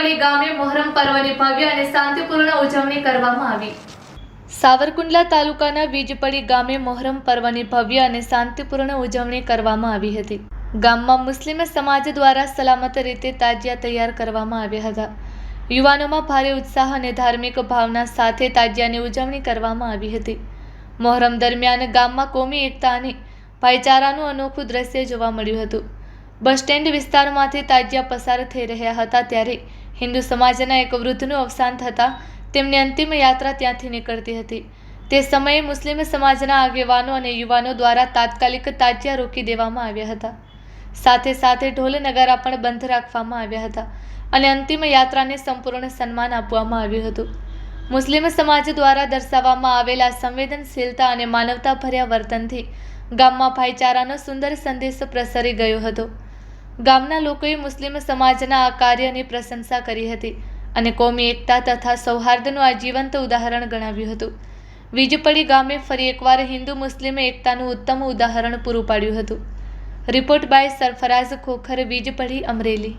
વીજપડી ગામે મોહરમ પર્વની ભવ્ય અને શાંતિપૂર્ણ ઉજવણી કરવામાં આવી। સાવરકુંડલા તાલુકાના વીજપડી ગામે મોહરમ પર્વની ભવ્ય અને શાંતિપૂર્ણ ઉજવણી કરવામાં આવી હતી। ગામમાં મુસ્લિમ સમાજ દ્વારા સલામત રીતે તાજિયા તૈયાર કરવામાં આવ્યા હતા। યુવાનોમાં ભારે ઉત્સાહ અને ધાર્મિક ભાવના સાથે તાજિયાની ઉજવણી કરવામાં આવી હતી। મોહરમ દરમિયાન ગામમાં કોમી એકતા અને ભાઈચારાનું અનોખું દ્રશ્ય જોવા મળ્યું હતું। બસ સ્ટેન્ડ વિસ્તારમાંથી તાજિયા પસાર થઈ રહ્યા હતા ત્યારે હિન્દુ સમાજના એક વૃદ્ધનું અવસાન થતાં તેમની અંતિમ યાત્રા ત્યાંથી નીકળતી હતી। તે સમયે મુસ્લિમ સમાજના આગેવાનો અને યુવાનો દ્વારા તાત્કાલિક તાજિયા રોકી દેવામાં આવ્યા હતા। સાથે સાથે ઢોલ નગારા પણ બંધ રાખવામાં આવ્યા હતા અને અંતિમ યાત્રાને સંપૂર્ણ સન્માન આપવામાં આવ્યું હતું। મુસ્લિમ સમાજ દ્વારા દર્શાવવામાં આવેલા સંવેદનશીલતા અને માનવતાભર્યા વર્તનથી ગામમાં ભાઈચારાનો સુંદર સંદેશ પ્રસરી ગયો હતો। ગામના લોકોએ મુસ્લિમ સમાજના આ કાર્યની પ્રશંસા કરી હતી અને કોમી એકતા તથા સૌહાર્દનું આ જીવંત ઉદાહરણ ગણાવ્યું હતું। વીજપડી ગામે ફરી એકવાર હિન્દુ મુસ્લિમ એકતાનું ઉત્તમ ઉદાહરણ પૂરું પાડ્યું હતું। Report by Sarfaraz Khokhar, Vijpadi, Amreli.